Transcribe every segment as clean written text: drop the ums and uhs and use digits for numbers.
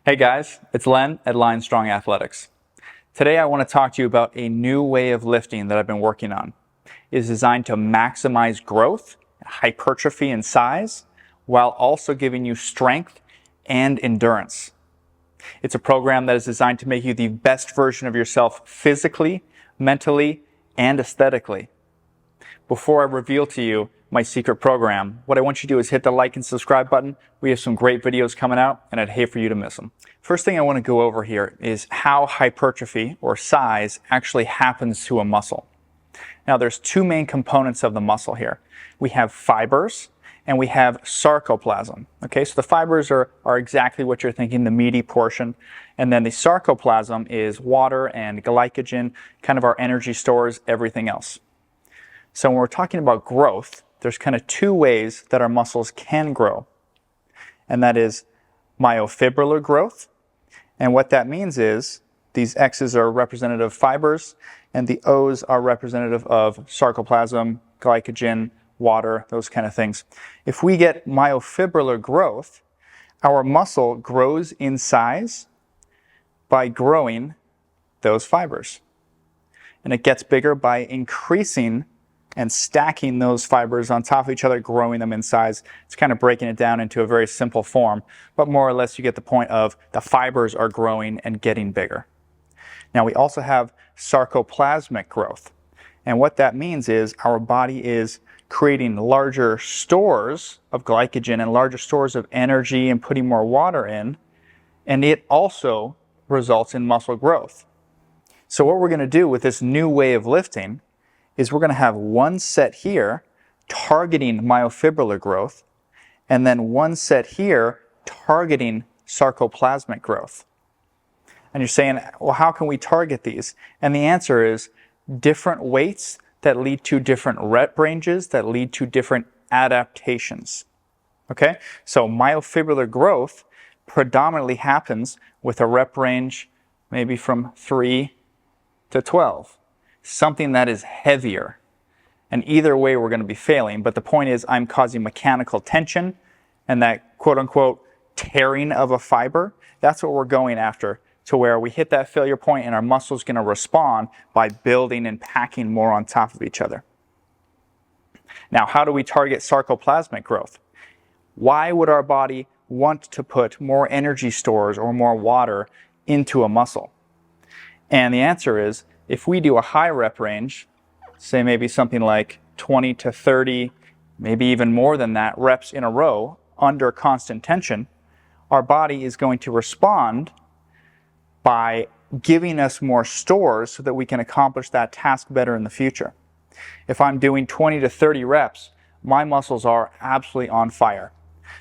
Hey guys, it's Len at Lion Strong Athletics. Today I want to talk to you about a new way of lifting that I've been working on. It is designed to maximize growth, hypertrophy, and size, while also giving you strength and endurance. It's a program that is designed to make you the best version of yourself physically, mentally, and aesthetically. Before I reveal to you my secret program, what I want you to do is hit the like and subscribe button. We have some great videos coming out, and I'd hate for you to miss them. First thing I want to go over here is how hypertrophy, or size, actually happens to a muscle. Now, there's two main components of the muscle here. We have fibers, and we have sarcoplasm. Okay, so the fibers are exactly what you're thinking, the meaty portion. And then the sarcoplasm is water and glycogen, kind of our energy stores, everything else. So when we're talking about growth, there's kind of two ways that our muscles can grow. And that is myofibrillar growth. And what that means is these X's are representative of fibers and the O's are representative of sarcoplasm, glycogen, water, those kind of things. If we get myofibrillar growth, our muscle grows in size by growing those fibers. And it gets bigger by increasing and stacking those fibers on top of each other, growing them in size. It's kind of breaking it down into a very simple form, but more or less you get the point of the fibers are growing and getting bigger. Now we also have sarcoplasmic growth. And what that means is our body is creating larger stores of glycogen and larger stores of energy and putting more water in, and it also results in muscle growth. So what we're going to do with this new way of lifting is we're going to have one set here targeting myofibrillar growth, and then one set here targeting sarcoplasmic growth. And you're saying, well, how can we target these? And the answer is different weights that lead to different rep ranges that lead to different adaptations. Okay? So myofibrillar growth predominantly happens with a rep range maybe from 3 to 12. Something that is heavier. And either way we're going to be failing, but the point is I'm causing mechanical tension and that quote-unquote tearing of a fiber. That's what we're going after, to where we hit that failure point and our muscle's going to respond by building and packing more on top of each other. Now, how do we target sarcoplasmic growth? Why would our body want to put more energy stores or more water into a muscle? And the answer is, if we do a high rep range, say maybe something like 20 to 30, maybe even more than that, reps in a row under constant tension, our body is going to respond by giving us more stores so that we can accomplish that task better in the future. If I'm doing 20 to 30 reps, my muscles are absolutely on fire.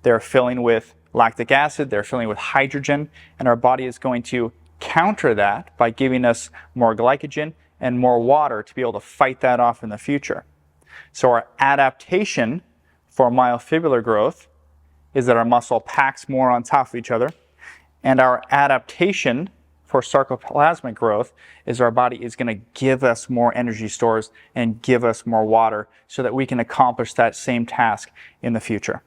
They're filling with lactic acid, they're filling with hydrogen, and our body is going to counter that by giving us more glycogen and more water to be able to fight that off in the future. So our adaptation for myofibrillar growth is that our muscle packs more on top of each other, and our adaptation for sarcoplasmic growth is our body is going to give us more energy stores and give us more water so that we can accomplish that same task in the future.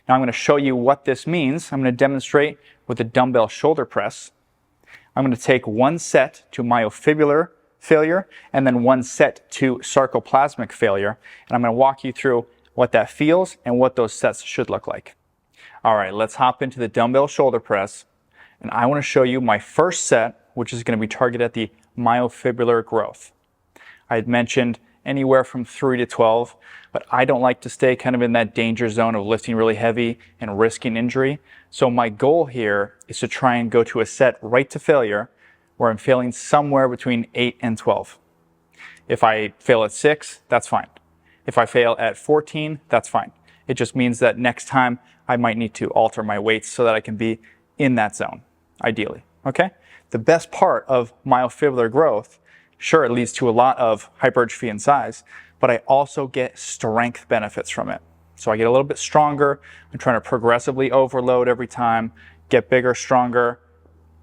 Now I'm going to show you what this means. I'm going to demonstrate with a dumbbell shoulder press. I'm going to take one set to myofibrillar failure and then one set to sarcoplasmic failure. And I'm going to walk you through what that feels and what those sets should look like. All right, let's hop into the dumbbell shoulder press. And I want to show you my first set, which is going to be targeted at the myofibrillar growth. I had mentioned anywhere from 3 to 12, but I don't like to stay kind of in that danger zone of lifting really heavy and risking injury. So my goal here is to try and go to a set right to failure where I'm failing somewhere between 8 and 12. If I fail at 6, that's fine. If I fail at 14, that's fine. It just means that next time I might need to alter my weights so that I can be in that zone, ideally. Okay? The best part of myofibrillar growth, sure, it leads to a lot of hypertrophy and size, but I also get strength benefits from it. So I get a little bit stronger. I'm trying to progressively overload every time, get bigger, stronger,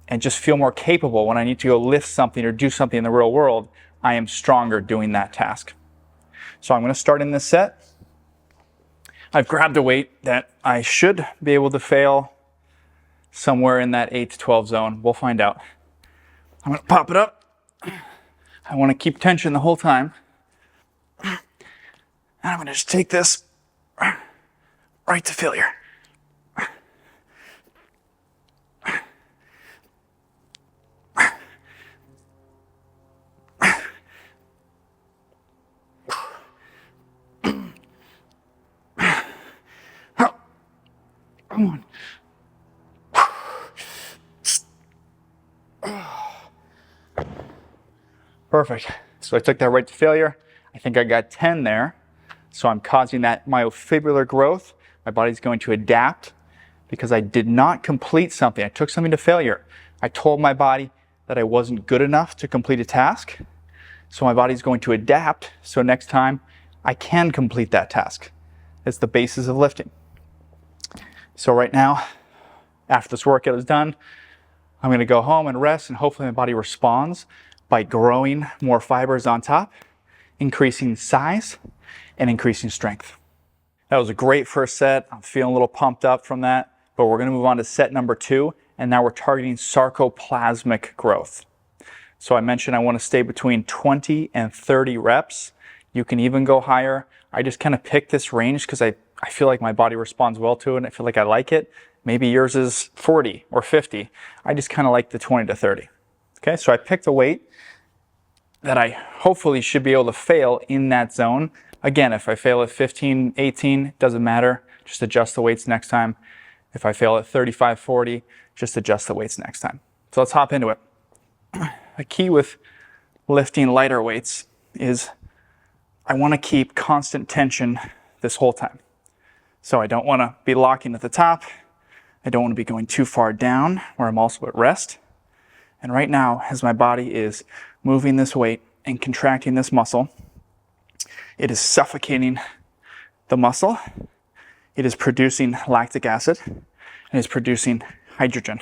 and just feel more capable when I need to go lift something or do something in the real world. I am stronger doing that task. So I'm going to start in this set. I've grabbed a weight that I should be able to fail somewhere in that 8 to 12 zone. We'll find out. I'm gonna pop it up. I wanna keep tension the whole time. And I'm gonna just take this right to failure. Come on. Perfect. So I took that right to failure. I think I got 10 there. So I'm causing that myofibrillar growth. My body's going to adapt because I did not complete something. I took something to failure. I told my body that I wasn't good enough to complete a task. So my body's going to adapt. So next time I can complete that task. It's the basis of lifting. So right now, after this workout is done, I'm going to go home and rest, and hopefully my body responds by growing more fibers on top, increasing size, and increasing strength. That was a great first set. I'm feeling a little pumped up from that, but we're going to move on to set number 2, and now we're targeting sarcoplasmic growth. So I mentioned I want to stay between 20 and 30 reps. You can even go higher. I just kind of picked this range because I feel like my body responds well to it, and I feel like I like it. Maybe yours is 40 or 50. I just kind of like the 20 to 30. Okay, so I picked a weight that I hopefully should be able to fail in that zone. Again, if I fail at 15, 18, doesn't matter. Just adjust the weights next time. If I fail at 35, 40, just adjust the weights next time. So let's hop into it. A key with lifting lighter weights is I want to keep constant tension this whole time. So I don't want to be locking at the top. I don't want to be going too far down where I'm also at rest. And right now, as my body is moving this weight and contracting this muscle, it is suffocating the muscle. It is producing lactic acid and is producing hydrogen.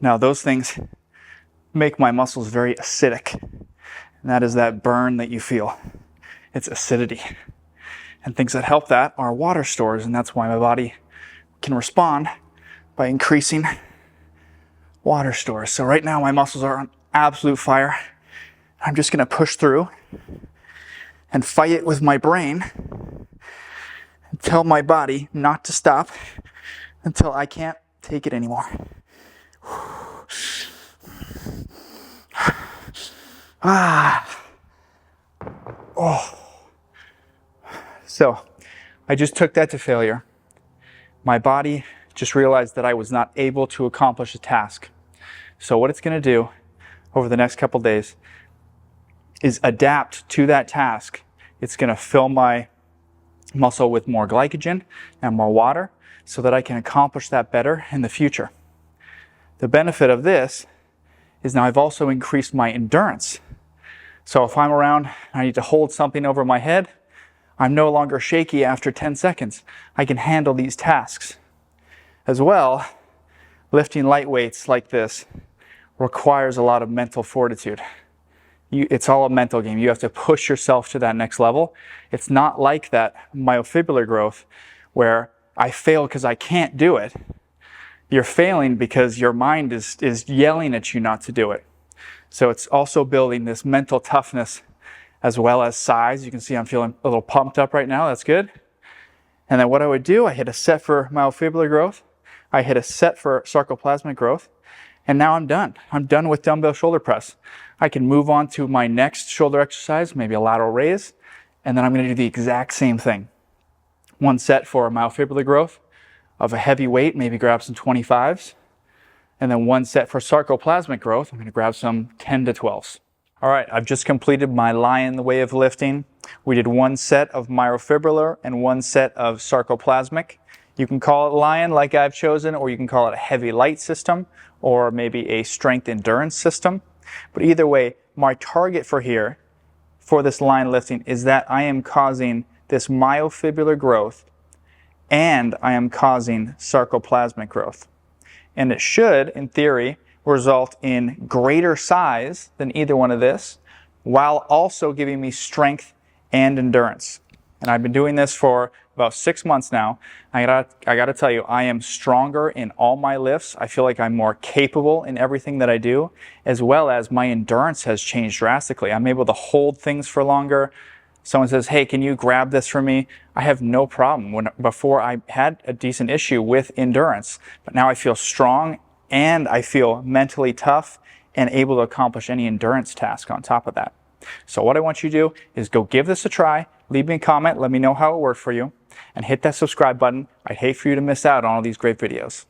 Now those things make my muscles very acidic. And that is that burn that you feel. It's acidity. And things that help that are water stores, and that's why my body can respond by increasing water stores. So right now my muscles are on absolute fire. I'm just going to push through and fight it with my brain and tell my body not to stop until I can't take it anymore. So I just took that to failure. My body just realized that I was not able to accomplish a task. So what it's going to do over the next couple days is adapt to that task. It's going to fill my muscle with more glycogen and more water so that I can accomplish that better in the future. The benefit of this is now I've also increased my endurance. So if I'm around, I need to hold something over my head, I'm no longer shaky after 10 seconds. I can handle these tasks. As well, lifting light weights like this requires a lot of mental fortitude. It's all a mental game. You have to push yourself to that next level. It's not like that myofibrillar growth where I fail because I can't do it. You're failing because your mind is yelling at you not to do it. So it's also building this mental toughness as well as size. You can see I'm feeling a little pumped up right now. That's good. And then what I would do, I hit a set for myofibrillar growth. I hit a set for sarcoplasmic growth. And now I'm done. I'm done with dumbbell shoulder press. I can move on to my next shoulder exercise, maybe a lateral raise. And then I'm going to do the exact same thing. One set for myofibrillar growth of a heavy weight, maybe grab some 25s. And then one set for sarcoplasmic growth, I'm going to grab some 10 to 12s. All right, I've just completed my lion way of lifting. We did one set of myofibrillar and one set of sarcoplasmic. You can call it lion like I've chosen, or you can call it a heavy light system, or maybe a strength endurance system. But either way, my target for here, for this lion lifting, is that I am causing this myofibrillar growth and I am causing sarcoplasmic growth. And it should, in theory, result in greater size than either one of this, while also giving me strength and endurance. And I've been doing this for about 6 months now. I gotta tell you, I am stronger in all my lifts. I feel like I'm more capable in everything that I do, as well as my endurance has changed drastically. I'm able to hold things for longer. Someone says, hey, can you grab this for me? I have no problem. Before I had a decent issue with endurance, but now I feel strong and I feel mentally tough and able to accomplish any endurance task on top of that. So what I want you to do is go give this a try, leave me a comment, let me know how it worked for you, and hit that subscribe button. I'd hate for you to miss out on all these great videos.